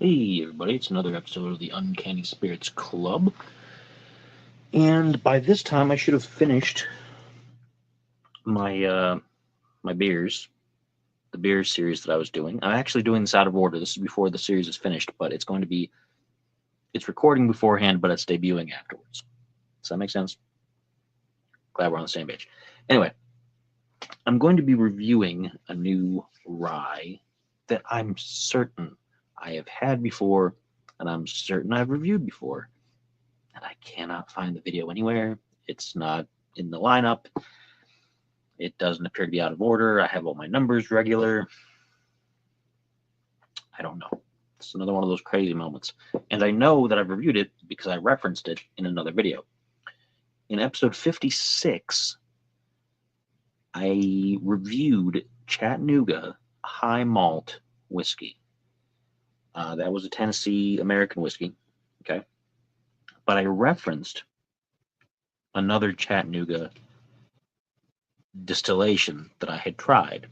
Hey everybody, it's another episode of the Uncanny Spirits Club. And by this time I should have finished my beers, the beer series that I was doing. I'm actually doing this out of order. This is before the series is finished, but it's recording beforehand, but it's debuting afterwards. Does that make sense? Glad we're on the same page. Anyway, I'm going to be reviewing a new rye that I'm certain I have had before, and I'm certain I've reviewed before. And I cannot find the video anywhere. It's not in the lineup. It doesn't appear to be out of order. I have all my numbers regular. I don't know. It's another one of those crazy moments. And I know that I've reviewed it because I referenced it in another video. In episode 56, I reviewed Chattanooga Rye Malt Whiskey. That was a Tennessee American whiskey. Okay. But I referenced another Chattanooga distillation that I had tried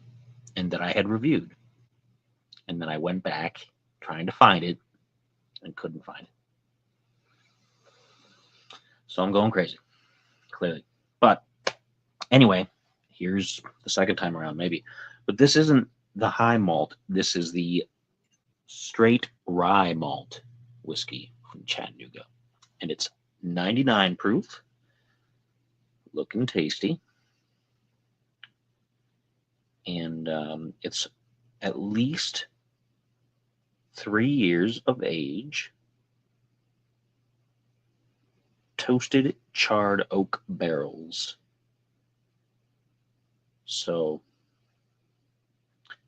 and that I had reviewed. And then I went back trying to find it and couldn't find it. So I'm going crazy, clearly. But anyway, here's the second time around, maybe. But this isn't the high malt. This is the straight rye malt whiskey from Chattanooga. And it's 99 proof, looking tasty. And it's at least 3 years of age. Toasted charred oak barrels. So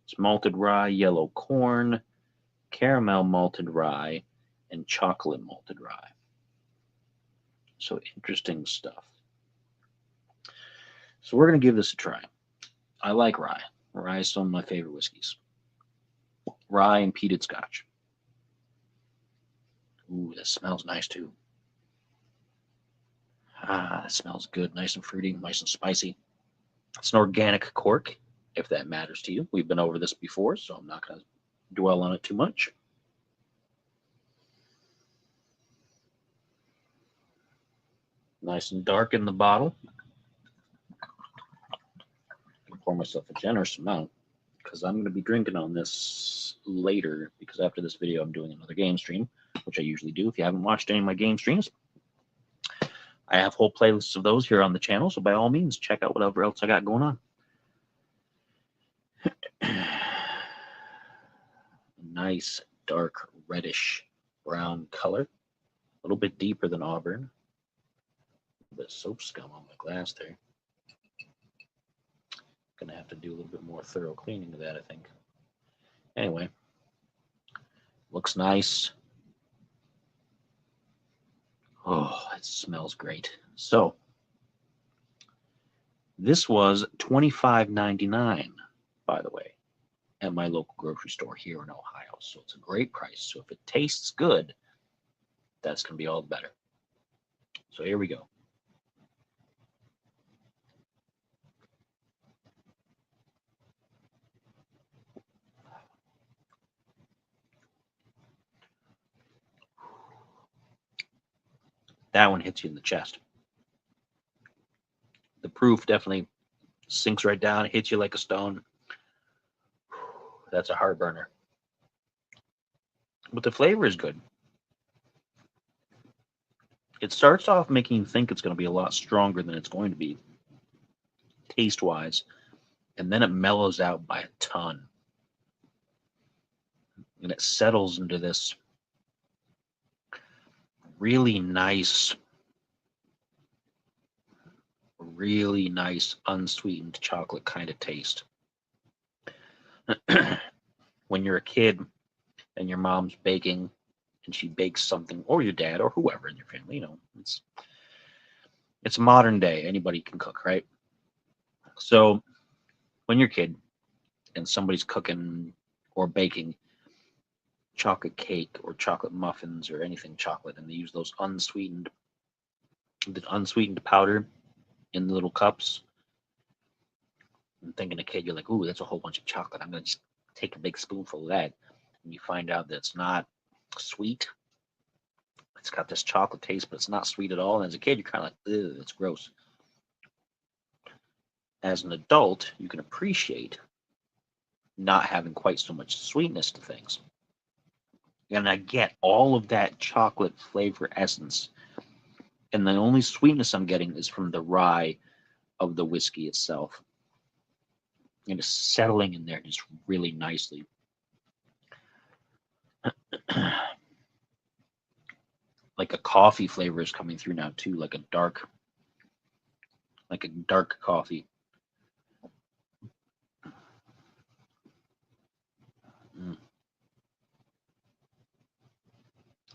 it's malted rye, yellow corn, caramel malted rye, and chocolate malted rye. So interesting stuff. So we're going to give this a try. I like rye. Rye is some of my favorite whiskeys. Rye and peated scotch. Ooh, this smells nice too. It smells good, nice and fruity, nice and spicy. It's an organic cork, if that matters to you. We've been over this before, so I'm not going to dwell on it too much. Nice and dark in the bottle. Pour myself a generous amount because I'm going to be drinking on this later, because after this video I'm doing another game stream, which I usually do. If you haven't watched any of my game streams, I have whole playlists of those here on the channel, so by all means check out whatever else I got going on. Nice dark reddish brown color, a little bit deeper than Auburn. A bit of soap scum on my glass there. Gonna have to do a little bit more thorough cleaning of that, I think. Anyway, looks nice. Oh, it smells great. So this was $25.99, by the way, at my local grocery store here in Ohio. So it's a great price. So if it tastes good, that's gonna be all the better. So here we go. That one hits you in the chest. The proof definitely sinks right down, hits you like a stone. That's a heart burner. But the flavor is good. It starts off making you think it's going to be a lot stronger than it's going to be, taste-wise, and then it mellows out by a ton. And it settles into this really nice unsweetened chocolate kind of taste. When you're a kid and your mom's baking and she bakes something, or your dad or whoever in your family, you know, it's modern day. Anybody can cook, right? So when you're a kid and somebody's cooking or baking chocolate cake or chocolate muffins or anything chocolate, and they use those unsweetened powder in the little cups, and thinking a kid, you're like, ooh, that's a whole bunch of chocolate. I'm going to just take a big spoonful of that. And you find out that it's not sweet. It's got this chocolate taste, but it's not sweet at all. And as a kid, you're kind of like, ugh, it's gross. As an adult, you can appreciate not having quite so much sweetness to things. And I get all of that chocolate flavor essence. And the only sweetness I'm getting is from the rye of the whiskey itself. And it's settling in there just really nicely. Like a coffee flavor is coming through now too, like a dark coffee. Mm.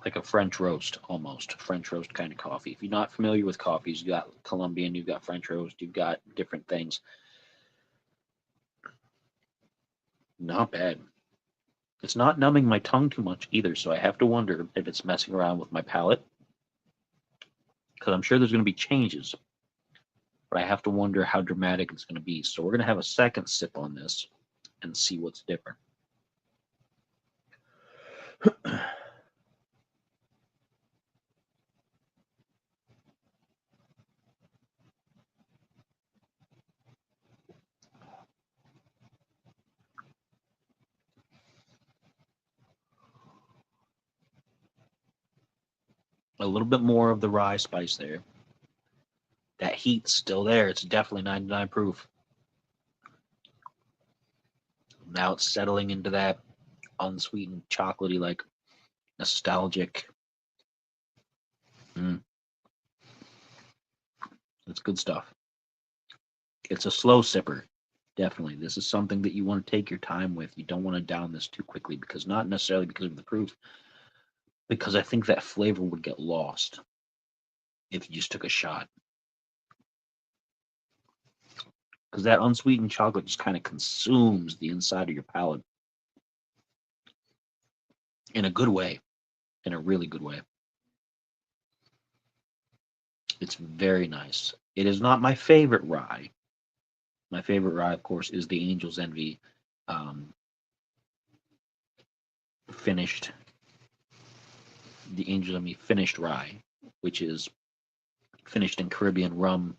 Like a French roast, almost. French roast kind of coffee. If you're not familiar with coffees, you got Colombian, you've got French roast, you've got different things. Not bad. It's not numbing my tongue too much either, so I have to wonder if it's messing around with my palate. Because I'm sure there's going to be changes, but I have to wonder how dramatic it's going to be. So we're going to have a second sip on this and see what's different. A little bit more of the rye spice there. That heat's still there. It's definitely 99 proof. Now it's settling into that unsweetened, chocolatey, like nostalgic. It's good stuff. It's a slow sipper. Definitely. This is something that you want to take your time with. You don't want to down this too quickly because not necessarily because of the proof, because I think that flavor would get lost if you just took a shot. Because that unsweetened chocolate just kind of consumes the inside of your palate in a good way, in a really good way. It's very nice. It is not my favorite rye. My favorite rye, of course, is the Angel's Envy finished. The Angel's Envy finished rye, which is finished in Caribbean rum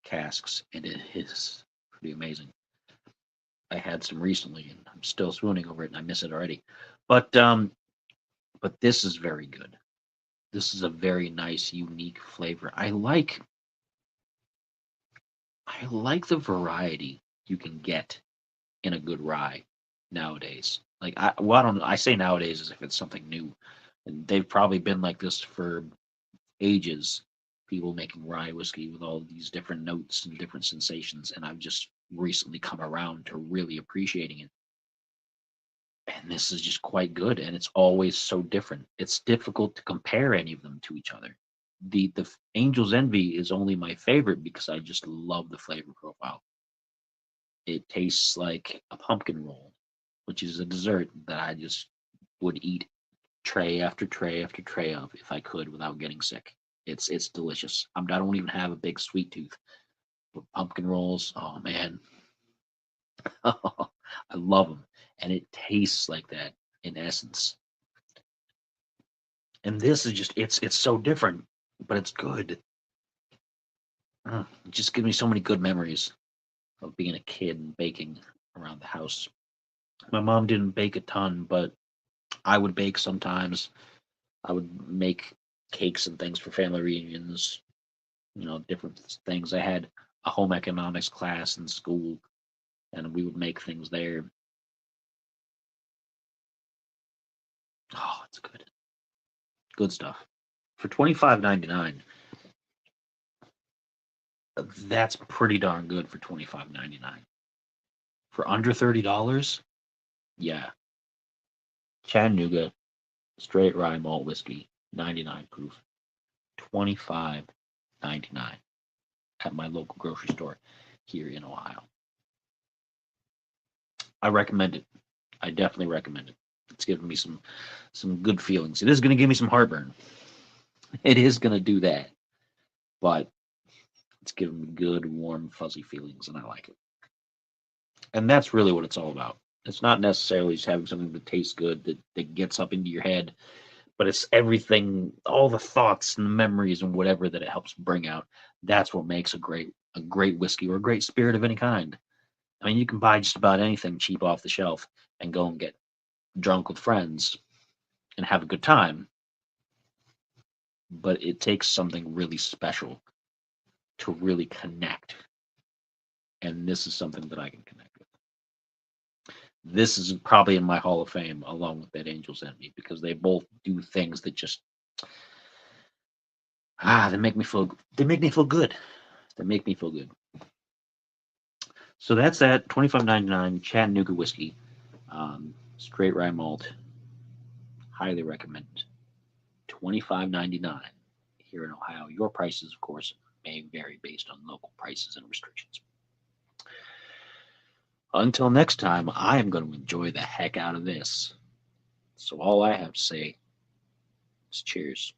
casks, and it is pretty amazing. I had some recently, and I'm still swooning over it, and I miss it already. But this is very good. This is a very nice, unique flavor. I like the variety you can get in a good rye nowadays. Like I say nowadays as if it's something new, and they've probably been like this for ages. People making rye whiskey with all these different notes and different sensations, and I've just recently come around to really appreciating it. And this is just quite good, and it's always so different. It's difficult to compare any of them to each other. The Angel's Envy is only my favorite because I just love the flavor profile. It tastes like a pumpkin roll, which is a dessert that I just would eat tray after tray after tray of if I could without getting sick. It's delicious. I don't even have a big sweet tooth. But pumpkin rolls, oh man, I love them, and it tastes like that in essence. And this is just it's so different, but it's good. It just gives me so many good memories of being a kid and baking around the house. My mom didn't bake a ton, but I would bake sometimes. I would make cakes and things for family reunions, different things. I had a home economics class in school, and we would make things there. Oh, it's good. Good stuff. For $25.99, that's pretty darn good for $25.99. For under $30, yeah. Chattanooga straight rye malt whiskey, 99 proof, $25.99 at my local grocery store here in Ohio. I recommend it. I definitely recommend it. It's giving me some good feelings. It is going to give me some heartburn. It is going to do that, but it's giving me good, warm, fuzzy feelings, and I like it. And that's really what it's all about. It's not necessarily just having something that tastes good, that gets up into your head, but it's everything, all the thoughts and the memories and whatever that it helps bring out. That's what makes a great whiskey or a great spirit of any kind. I mean, you can buy just about anything cheap off the shelf and go and get drunk with friends and have a good time, but it takes something really special to really connect. And this is something that I can connect with. This is probably in my Hall of Fame along with that Angels Envy because they both do things that just they make me feel good. They make me feel good. So that's that 25.99 Chattanooga whiskey, straight rye malt. Highly recommend. 25.99 here in Ohio. Your prices, of course, may vary based on local prices and restrictions. Until next time, I am going to enjoy the heck out of this. So all I have to say is cheers.